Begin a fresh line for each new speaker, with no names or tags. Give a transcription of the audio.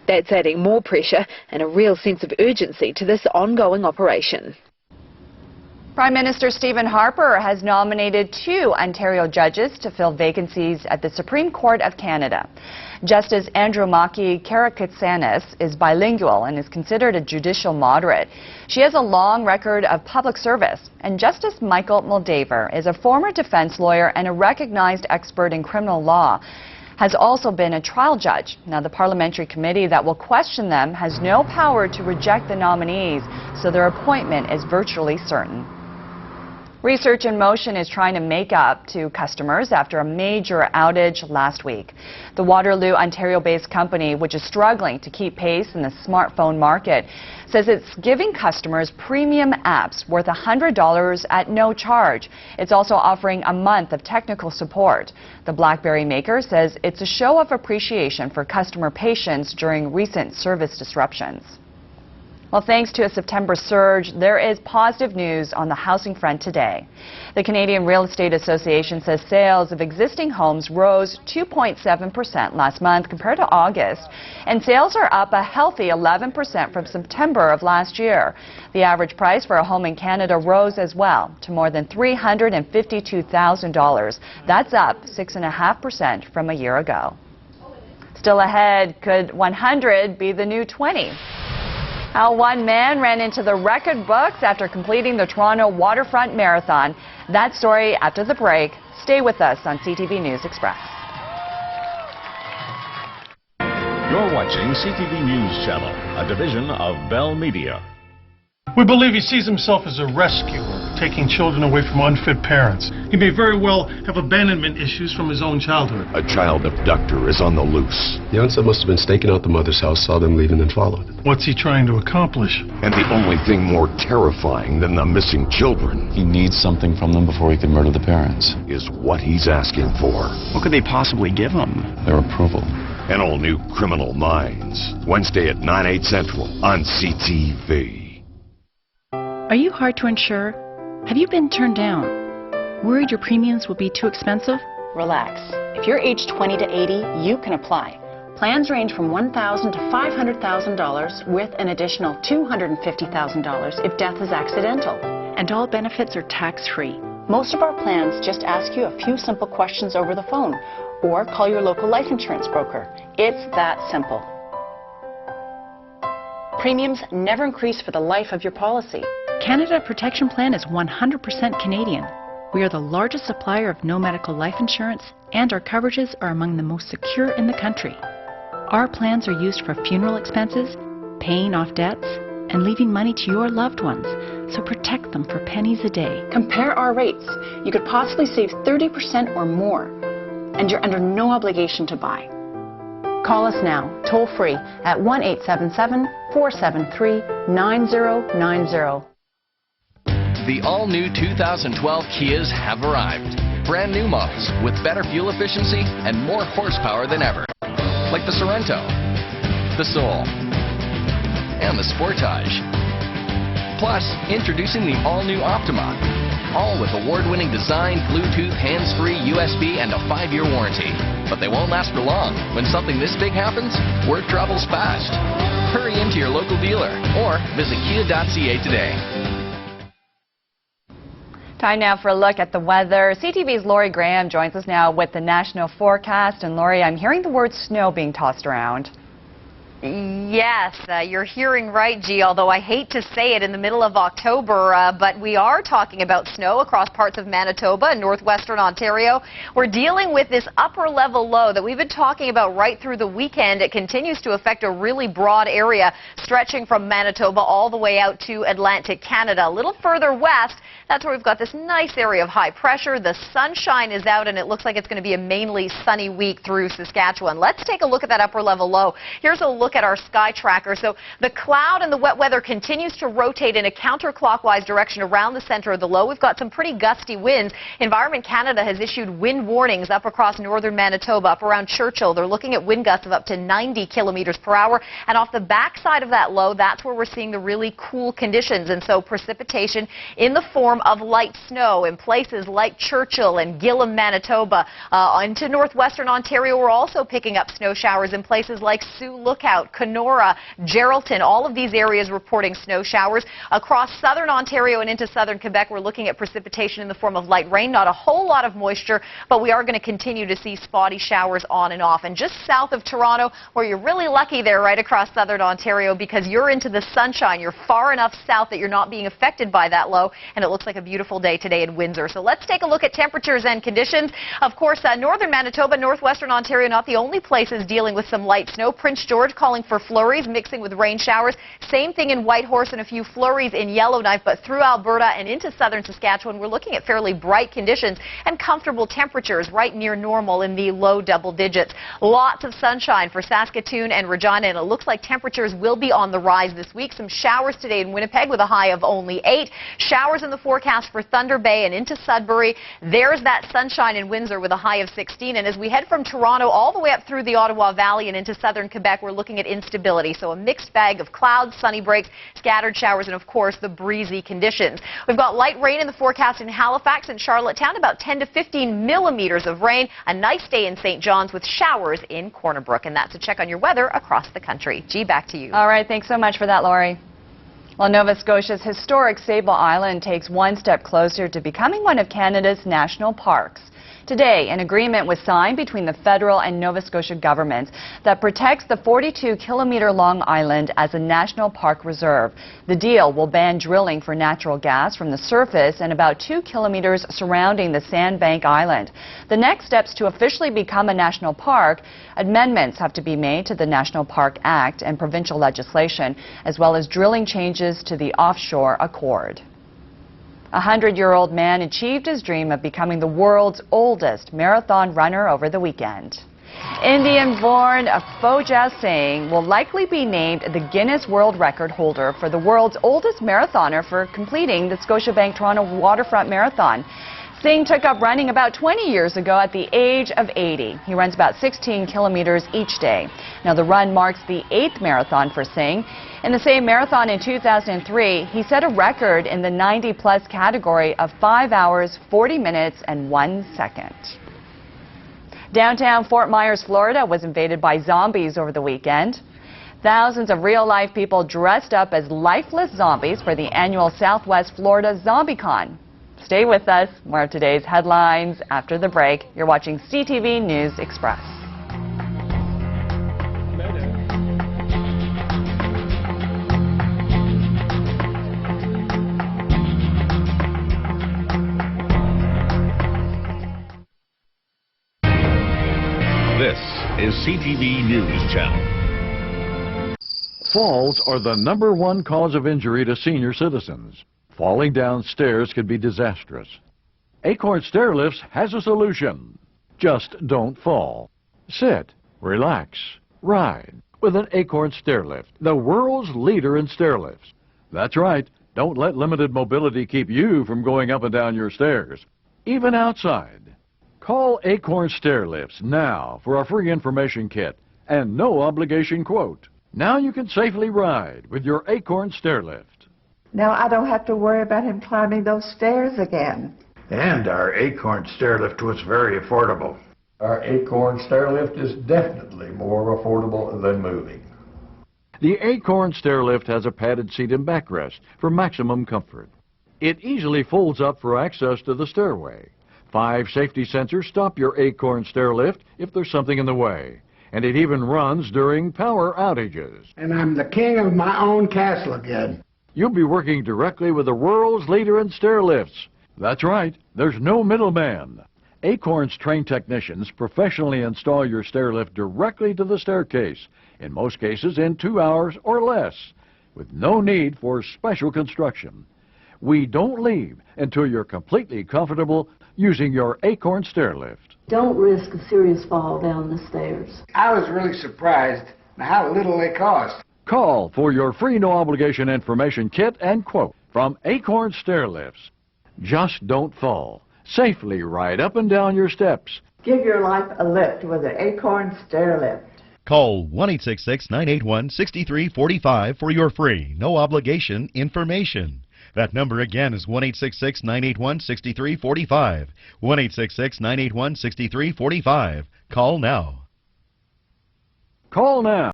That's adding more pressure and a real sense of urgency to this ongoing operation.
Prime Minister Stephen Harper has nominated 2 Ontario judges to fill vacancies at the Supreme Court of Canada. Justice Andromaki Karakatsanis is bilingual and is considered a judicial moderate. She has a long record of public service, and Justice Michael Moldaver is a former defense lawyer and a recognized expert in criminal law. Has also been a trial judge. Now, the parliamentary committee that will question them has no power to reject the nominees, so their appointment is virtually certain. Research in Motion is trying to make up to customers after a major outage last week. The Waterloo, Ontario-based company, which is struggling to keep pace in the smartphone market, says it's giving customers premium apps worth $100 at no charge. It's also offering a month of technical support. The BlackBerry maker says it's a show of appreciation for customer patience during recent service disruptions. Well, thanks to a September surge, there is positive news on the housing front today. The Canadian Real Estate Association says sales of existing homes rose 2.7% last month compared to August, and sales are up a healthy 11% from September of last year. The average price for a home in Canada rose as well to more than $352,000. That's up 6.5% from a year ago. Still ahead, could 100 be the new 20? How one man ran into the record books after completing the Toronto Waterfront Marathon. That story after the break. Stay with us on CTV News Express.
You're watching CTV News Channel, a division of Bell Media.
We believe he sees himself as a rescuer, taking children away from unfit parents. He may very well have abandonment issues from his own childhood.
A child abductor is on the loose.
The onset must have been staking out the mother's house, saw them leave, and then followed.
What's he trying to accomplish?
And the only thing more terrifying than the missing children
He needs something from them before he can murder the parents.
is what he's asking for.
What could they possibly give him?
Their approval.
An all-new Criminal Minds. Wednesday at 9/8 Central on CTV.
Are you hard to insure? Have you been turned down? Worried your premiums will be too expensive?
Relax. If you're age 20 to 80, you can apply. Plans range from $1,000 to $500,000 with an additional $250,000 if death is accidental.
And all benefits are tax-free.
Most of our plans just ask you a few simple questions over the phone or call your local life insurance broker. It's that simple. Premiums never increase for the life of your policy.
Canada Protection Plan is 100% Canadian. We are the largest supplier of no medical life insurance, and our coverages are among the most secure in the country. Our plans are used for funeral expenses, paying off debts, and leaving money to your loved ones, so protect them for pennies a day.
Compare our rates. You could possibly save 30% or more, and you're under no obligation to buy. Call us now, toll-free, at 1-877-473-9090.
The all-new 2012 Kias have arrived. Brand new models with better fuel efficiency and more horsepower than ever. Like the Sorento, the Soul, and the Sportage. Plus, introducing the all-new Optima. All with award-winning design, Bluetooth, hands-free, USB, and a 5-year warranty. But they won't last for long. When something this big happens, word travels fast. Hurry into your local dealer or visit kia.ca today.
Time now for a look at the weather. CTV's Lori Graham joins us now with the national forecast. And Lori, I'm hearing the word snow being tossed around.
Yes, you're hearing right, G, although I hate to say it in the middle of October, but we are talking about snow across parts of Manitoba and northwestern Ontario. We're dealing with this upper level low that we've been talking about right through the weekend. It continues to affect a really broad area stretching from Manitoba all the way out to Atlantic Canada. A little further west, that's where we've got this nice area of high pressure. The sunshine is out and it looks like it's going to be a mainly sunny week through Saskatchewan. Let's take a look at that upper level low. Here's a look at our sky tracker. So the cloud and the wet weather continues to rotate in a counterclockwise direction around the center of the low. We've got some pretty gusty winds. Environment Canada has issued wind warnings up across northern Manitoba, up around Churchill. They're looking at wind gusts of up to 90 kilometers per hour. And off the backside of that low, that's where we're seeing the really cool conditions. And so precipitation in the form of light snow in places like Churchill and Gillam, Manitoba. Into northwestern Ontario, we're also picking up snow showers in places like Sioux Lookout. Lookout, Kenora, Geraldton, all of these areas reporting snow showers. Across southern Ontario and into southern Quebec, we're looking at precipitation in the form of light rain. Not a whole lot of moisture, but we are going to continue to see spotty showers on and off. And just south of Toronto, where you're really lucky there right across southern Ontario because you're into the sunshine. You're far enough south that you're not being affected by that low, and it looks like a beautiful day today in Windsor. So let's take a look at temperatures and conditions. Of course, northern Manitoba, northwestern Ontario, not the only places dealing with some light snow. Prince George calling for flurries mixing with rain showers. Same thing in Whitehorse and a few flurries in Yellowknife, but through Alberta and into southern Saskatchewan, we're looking at fairly bright conditions and comfortable temperatures right near normal in the low double digits. Lots of sunshine for Saskatoon and Regina, and it looks like temperatures will be on the rise this week. Some showers today in Winnipeg with a high of only 8. Showers in the forecast for Thunder Bay and into Sudbury. There's that sunshine in Windsor with a high of 16. And as we head from Toronto all the way up through the Ottawa Valley and into southern Quebec, we're looking at instability. So a mixed bag of clouds, sunny breaks, scattered showers, and of course the breezy conditions. We've got light rain in the forecast in Halifax and Charlottetown, about 10 to 15 millimeters of rain. A nice day in St. John's with showers in Corner Brook. And that's a check on your weather across the country. G, back to you.
All right, thanks so much for that, Lori. Well, Nova Scotia's historic Sable Island takes one step closer to becoming one of Canada's national parks. Today, an agreement was signed between the federal and Nova Scotia governments that protects the 42-kilometer-long island as a national park reserve. The deal will ban drilling for natural gas from the surface and about 2 kilometers surrounding the Sandbank Island. The next steps to officially become a national park: amendments have to be made to the National Park Act and provincial legislation, as well as drilling changes to the Offshore Accord. A 100-year-old man achieved his dream of becoming the world's oldest marathon runner over the weekend. Indian-born Fojia Singh will likely be named the Guinness World Record holder for the world's oldest marathoner for completing the Scotiabank Toronto Waterfront Marathon. Singh took up running about 20 years ago at the age of 80. He runs about 16 kilometers each day. Now, the run marks the 8th marathon for Singh. In the same marathon in 2003, he set a record in the 90-plus category of 5 hours, 40 minutes, and 1 second. Downtown Fort Myers, Florida was invaded by zombies over the weekend. Thousands of real-life people dressed up as lifeless zombies for the annual Southwest Florida ZombieCon. Stay with us. More of today's headlines after the break. You're watching CTV News Express.
This is CTV News Channel.
Falls are the #1 cause of injury to senior citizens. Falling down stairs can be disastrous. Acorn Stairlifts has a solution. Just don't fall. Sit, relax, ride with an Acorn Stairlift, the world's leader in stairlifts. That's right. Don't let limited mobility keep you from going up and down your stairs, even outside. Call Acorn Stairlifts now for a free information kit and no obligation quote. Now you can safely ride with your Acorn Stairlift.
Now I don't have to worry about him climbing those stairs again.
And our Acorn Stairlift was very affordable.
Our Acorn Stairlift is definitely more affordable than moving.
The Acorn Stairlift has a padded seat and backrest for maximum comfort. It easily folds up for access to the stairway. 5 safety sensors stop your Acorn Stairlift if there's something in the way. And it even runs during power outages.
And I'm the king of my own castle again.
You'll be working directly with the world's leader in stairlifts. That's right, there's no middleman. Acorn's trained technicians professionally install your stairlift directly to the staircase, in most cases in 2 hours or less, with no need for special construction. We don't leave until you're completely comfortable using your Acorn Stairlift.
Don't risk a serious fall down the stairs.
I was really surprised at how little they cost.
Call for your free no-obligation information kit and quote from Acorn Stairlifts. Just don't fall. Safely ride up and down your steps.
Give your life a lift with an Acorn Stairlift.
Call 1-866-981-6345 for your free, no-obligation information. That number again is 1-866-981-6345. 1-866-981-6345. Call now.
Call now.